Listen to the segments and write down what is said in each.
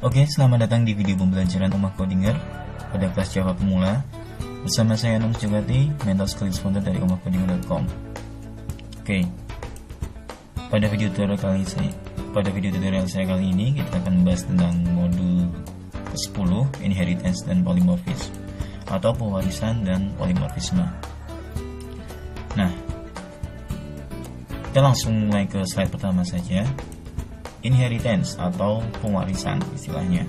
Oke, selamat datang di video pembelajaran Rumah Codinger pada kelas Java Pemula bersama saya Anung Jogati, mentor skills founder dari rumahcodinger.com. Oke, pada video tutorial saya kali ini kita akan membahas tentang modul ke-10 inheritance dan polymorphism atau pewarisan dan polimorfisme. Nah, kita langsung mulai ke slide pertama saja. Inheritance atau pewarisan istilahnya.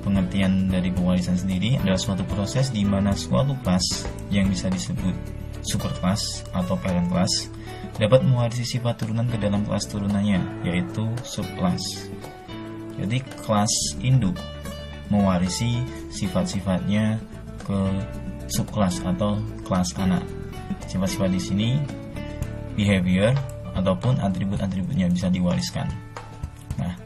Pengertian dari pewarisan sendiri adalah suatu proses di mana suatu kelas yang bisa disebut superkelas atau parent class dapat mewarisi sifat turunan ke dalam kelas turunannya, yaitu subkelas. Jadi kelas induk mewarisi sifat-sifatnya ke subkelas atau kelas anak. Sifat-sifat di sini behavior ataupun atribut-atributnya bisa diwariskan. Nah,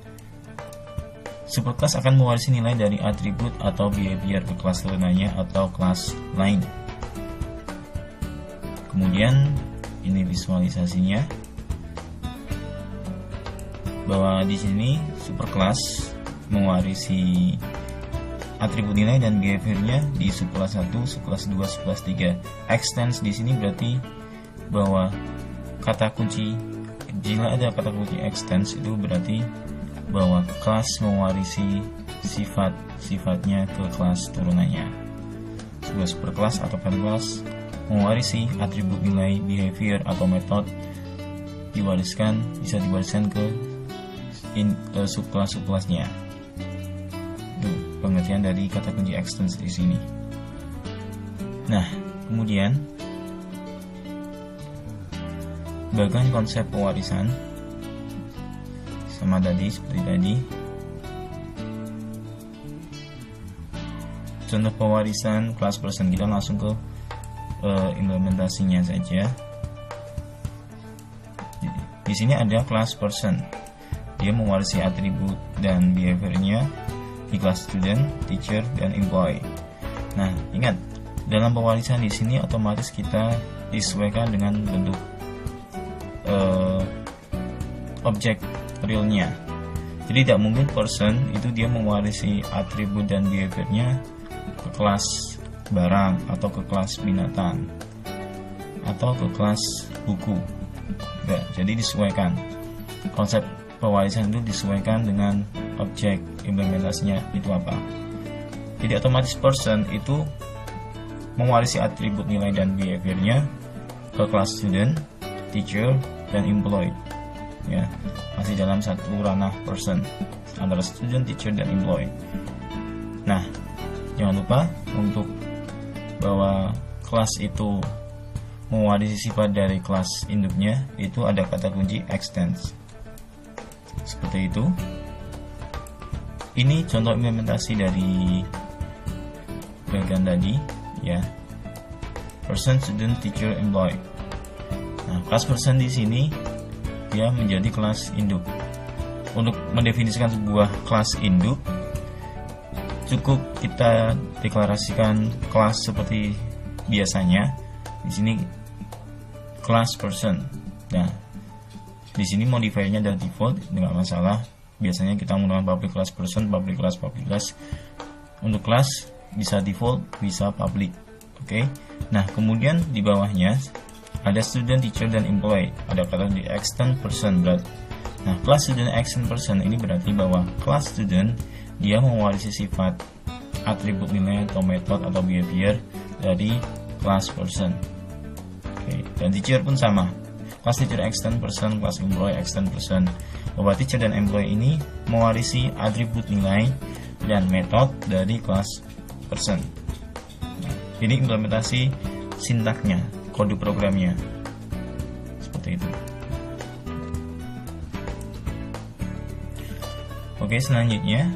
superkelas akan mewarisi nilai dari atribut atau behavior ke kelas turunannya atau kelas lain. Kemudian ini visualisasinya bahwa di sini superkelas mewarisi atribut nilai dan behaviornya di subkelas 1, subkelas 2, subkelas 3. Extends di sini berarti bahwa kata kunci, jika ada kata kunci extends, itu berarti bahwa kelas mewarisi sifat-sifatnya ke kelas turunannya. Sebuah superkelas atau parent class mewarisi atribut nilai, behavior atau metode bisa diwariskan ke subkelas-subkelasnya. Itu pengertian dari kata kunci extends di sini. Nah, kemudian bagian konsep pewarisan sama tadi seperti tadi. Contoh pewarisan class person, kita langsung ke implementasinya saja. Di sini ada class person, dia mewarisi atribut dan behaviornya di kelas student, teacher, dan employee. Nah, ingat, dalam pewarisan di sini otomatis kita disesuaikan dengan bentuk objek realnya. Jadi tidak mungkin person itu dia mewarisi atribut dan behaviornya ke kelas barang atau ke kelas binatang atau ke kelas buku. Enggak, jadi disesuaikan. Konsep pewarisan itu disesuaikan dengan objek implementasinya itu apa. Jadi otomatis person itu mewarisi atribut nilai dan behaviornya ke kelas student, teacher, dan employee. Ya, masih dalam satu ranah person antara student, teacher, dan employee. Nah, jangan lupa untuk bahwa kelas itu mewarisi sifat dari kelas induknya, itu ada kata kunci extends. Seperti itu. Ini contoh implementasi dari bagian tadi, ya. Person, student, teacher, employee. Nah, kelas person di sini dia menjadi kelas induk. Untuk mendefinisikan sebuah kelas induk, cukup kita deklarasikan kelas seperti biasanya. Di sini kelas person. Nah, di sini modifiernya adalah default, tidak masalah. Biasanya kita menggunakan public class person, public class. Untuk kelas bisa default, bisa public. Oke. Nah, kemudian di bawahnya ada student, teacher, dan employee. Ada kata di extend person berat. Nah, kelas student extend person ini berarti bahwa kelas student dia mewarisi sifat atribut nilai atau metode atau behavior dari kelas person. Oke. Dan teacher pun sama. Kelas teacher extend person, kelas employee extend person. Bahwa teacher dan employee ini mewarisi atribut nilai dan metode dari kelas person. Nah, ini implementasi sintaknya, kode programnya seperti itu. Oke, selanjutnya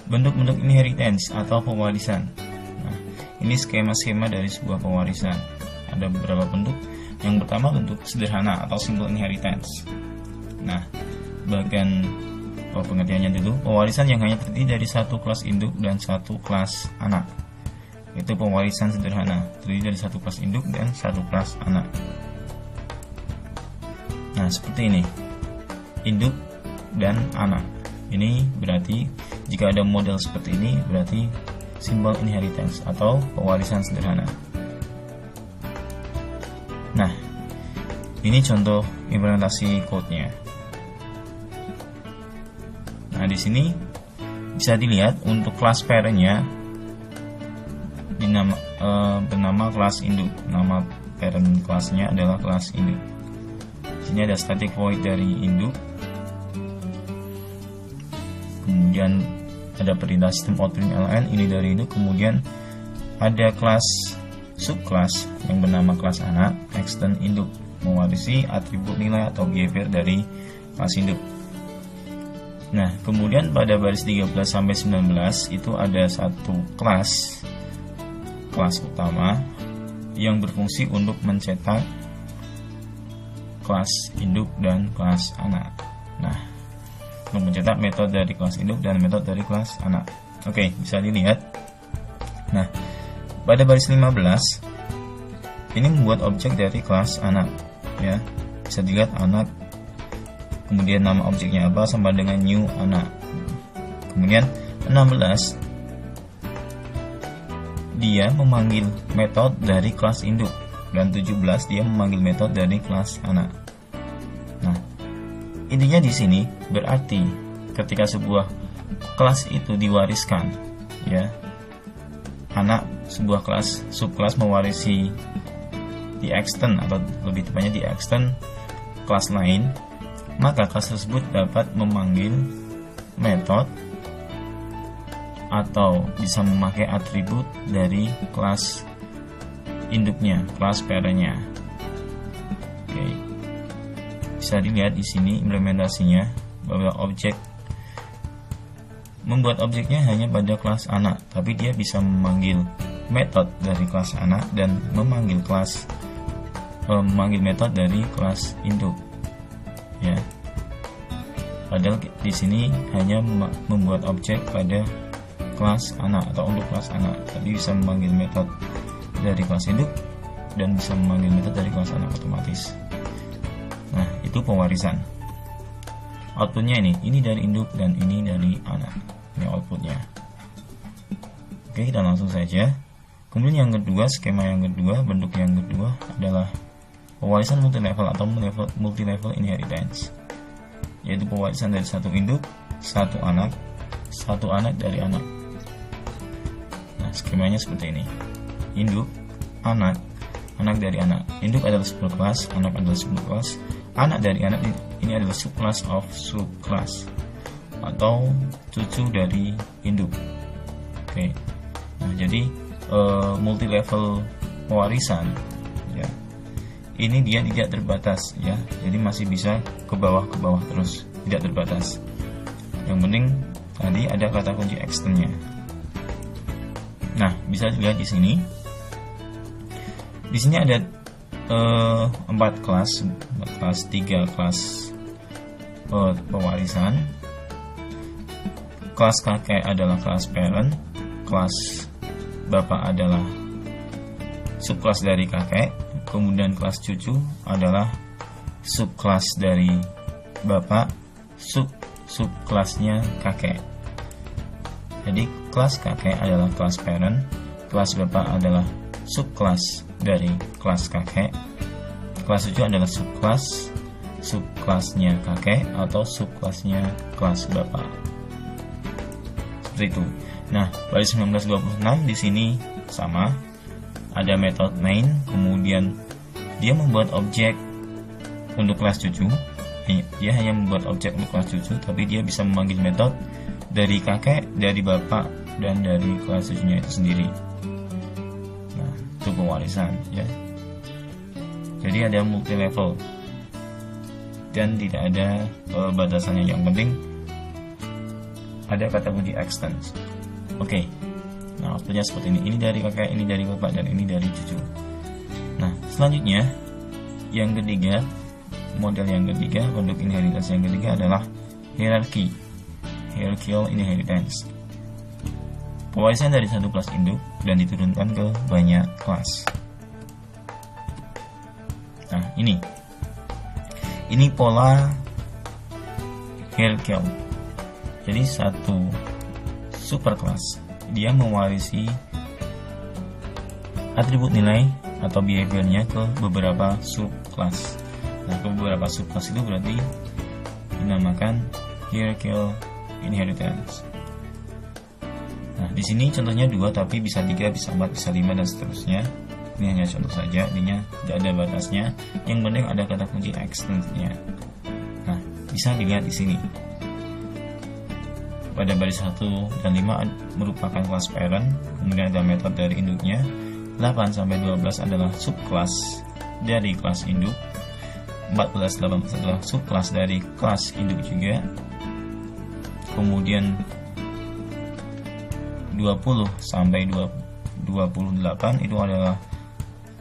bentuk-bentuk inheritance atau pewarisan. Nah, ini skema-skema dari sebuah pewarisan. Ada beberapa bentuk. Yang pertama bentuk sederhana atau simple inheritance. Nah, bagian pengertiannya dulu, pewarisan yang hanya terdiri dari satu kelas induk dan satu kelas anak. Itu pewarisan sederhana, terdiri dari satu kelas induk dan satu kelas anak. Nah, seperti ini, induk dan anak. Ini berarti jika ada model seperti ini berarti simple inheritance atau pewarisan sederhana. Nah, ini contoh implementasi code-nya. Nah, di sini bisa dilihat untuk kelas parent-nya bernama kelas induk. Nama parent kelasnya adalah kelas induk. Di sini ada static void dari induk. Kemudian ada perintah sistem out print ln, ini dari induk. Kemudian ada kelas subclass yang bernama kelas anak, extend induk, mewarisi atribut nilai atau behavior dari kelas induk. Nah, kemudian pada baris 13 sampai 19 itu ada satu kelas utama yang berfungsi untuk mencetak kelas induk dan kelas anak. Nah, untuk mencetak metode dari kelas induk dan metode dari kelas anak. Oke, bisa dilihat. Nah, pada baris 15 ini membuat objek dari kelas anak, ya. Bisa dilihat anak, kemudian nama objeknya apa sama dengan new anak. Kemudian 16 dia memanggil metode dari kelas induk, dan 17 dia memanggil metode dari kelas anak. Nah, intinya di sini berarti ketika sebuah kelas itu diwariskan, ya, anak sebuah kelas subkelas mewarisi di extend atau lebih tepatnya di extend kelas lain, maka kelas tersebut dapat memanggil metode atau bisa memakai atribut dari kelas induknya, kelas parent-nya. Oke. Bisa dilihat di sini implementasinya bahwa membuat objeknya hanya pada kelas anak, tapi dia bisa memanggil metode dari kelas anak dan memanggil metode dari kelas induk. Ya. Padahal di sini hanya membuat objek pada kelas anak atau untuk kelas anak, tapi bisa memanggil metode dari kelas induk dan bisa memanggil metode dari kelas anak otomatis. Nah, itu pewarisan. Outputnya ini dari induk dan ini dari anak. Ini outputnya. Oke, kita langsung saja. Kemudian yang kedua, skema yang kedua, bentuk yang kedua adalah pewarisan multilevel atau multilevel inheritance, yaitu pewarisan dari satu induk, satu anak dari anak. Nah, skemanya seperti ini. Induk, anak dari anak. Induk adalah sebuah kelas, anak adalah sebuah kelas. Anak dari anak ini adalah subclass of subclass atau cucu dari induk. Oke. Nah, jadi multilevel pewarisan, ya. Ini dia tidak terbatas, ya. Jadi masih bisa ke bawah terus, tidak terbatas. Yang penting tadi ada kata kunci extendnya. Nah, bisa dilihat di sini. Di sini ada 4 kelas, 3 kelas pewarisan. Kelas kakek adalah kelas parent, kelas bapak adalah subkelas dari kakek, kemudian kelas cucu adalah subkelas dari bapak, subkelasnya kakek. Jadi kelas kakek adalah kelas parent, kelas bapak adalah subkelas dari kelas kakek, kelas cucu adalah subkelasnya kakek atau subkelasnya kelas bapak. Seperti itu. Nah, baris 1926 di sini sama, ada metode main, kemudian dia membuat objek untuk kelas cucu. Dia hanya membuat objek untuk kelas cucu, tapi dia bisa memanggil metode dari kakek, dari bapak, dan dari kelas cucunya itu sendiri. Nah, itu pewarisan, ya. Jadi ada multi level dan tidak ada batasannya. Yang penting ada kata kunci extend. Oke. Nah, outputnya seperti ini. Ini dari kakek, ini dari bapak, dan ini dari cucu. Nah, selanjutnya yang ketiga, model yang ketiga, bentuk inheritance yang ketiga adalah hierarchical inheritance. Pewarisan dari satu kelas induk dan diturunkan ke banyak kelas. Nah, ini pola hierarchical Jadi satu superclass dia mewarisi atribut nilai atau behaviornya ke beberapa subclass. Nah, ke beberapa subclass itu berarti dinamakan hierarchical inheritance. Nah, di sini contohnya 2, tapi bisa 3, bisa 4, bisa 5 dan seterusnya. Ini hanya contoh saja, intinya tidak ada batasnya. Yang penting ada kata kunci X tentunya. Nah, bisa dilihat di sini. Pada baris 1 dan 5 merupakan kelas parent, kemudian ada metode dari induknya. 8 sampai 12 adalah subclass dari kelas induk. 14 18 adalah subclass dari kelas induk juga. Kemudian 20 sampai 28 itu adalah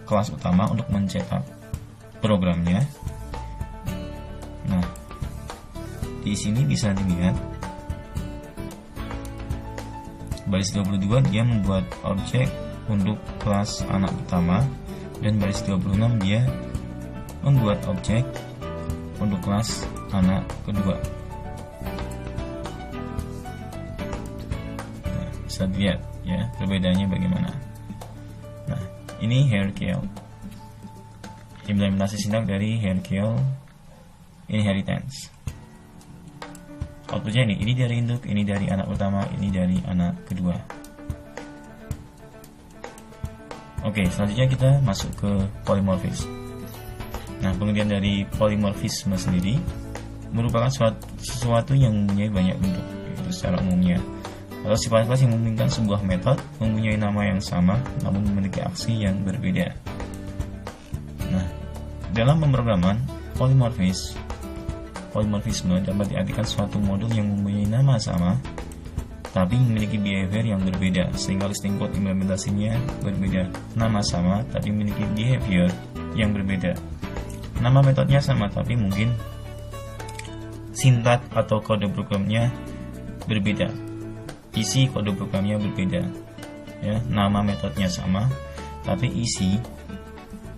kelas utama untuk mencetak programnya. Nah, di sini bisa dilihat baris 22 dia membuat objek untuk kelas anak pertama, dan baris 26 dia membuat objek untuk kelas anak kedua. Nah, bisa dilihat ya perbedaannya bagaimana. Nah, ini hierarchical, implementasi sintak dari hierarchical inheritance. Outputnya ini dari induk, ini dari anak pertama, ini dari anak kedua. Oke, selanjutnya kita masuk ke polymorphism. Nah, pengertian dari polymorphisme sendiri merupakan sesuatu yang mempunyai banyak bentuk, yaitu secara umumnya atau sifat-sifat yang memungkinkan sebuah metode mempunyai nama yang sama namun memiliki aksi yang berbeda. Nah, dalam pemrograman polymorphisme dapat diartikan suatu modul yang mempunyai nama sama tapi memiliki behavior yang berbeda, sehingga listing code implementasinya berbeda. Nama sama tapi memiliki behavior yang berbeda. Nama metodenya sama tapi mungkin sintak atau kode programnya berbeda. Isi kode programnya berbeda. Ya, nama metodenya sama tapi isi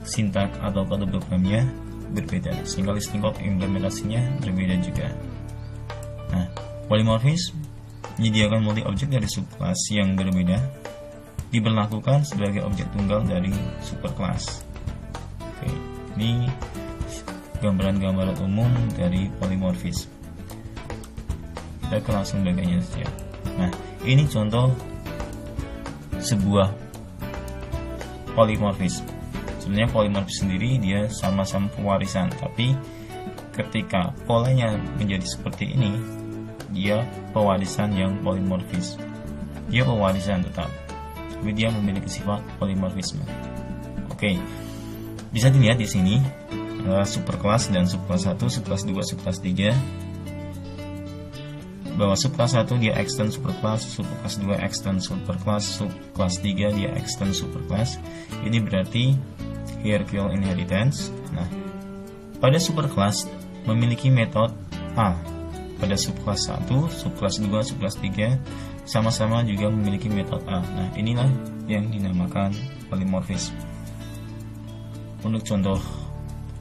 sintak atau kode programnya berbeda, sehingga listing code implementasinya berbeda juga. Nah, polymorphism menyediakan multi objek dari subclass yang berbeda diberlakukan sebagai objek tunggal dari superclass. Oke, ini gambaran-gambaran umum dari polymorphism. Kita ke langsung bagiannya saja. Nah, ini contoh sebuah polymorphism. Sebenarnya polymorphism sendiri dia sama-sama pewarisan, tapi ketika polanya menjadi seperti ini, dia pewarisan yang polymorphism. Dia pewarisan tetap, tapi dia memiliki sifat polymorphisme. Oke, bisa dilihat di sini superclass dan subclass 1, subclass 2, subclass 3. Bahwa subclass 1 dia extend superclass, subclass 2 extend superclass, subclass 3 dia extend superclass. Ini berarti hierarchical inheritance. Nah, pada superclass memiliki metode A. Pada subclass 1, subclass 2, subclass 3 sama-sama juga memiliki metode A. Nah, inilah yang dinamakan polymorphism. Untuk contoh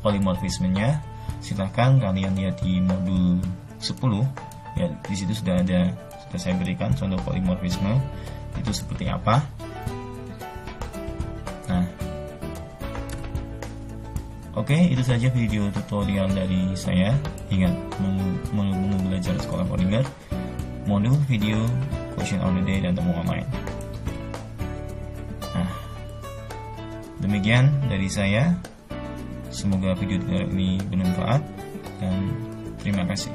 polymorphismenya, silahkan kalian lihat di modul 10. Ya, di situ sudah saya berikan contoh polymorphisme itu seperti apa. Nah, oke, itu saja video tutorial dari saya. Ingat, menunggu belajar sekolah Codinger, modul video, question of the day, dan temu online. Nah, demikian dari saya. Semoga video tutorial ini bermanfaat dan terima kasih.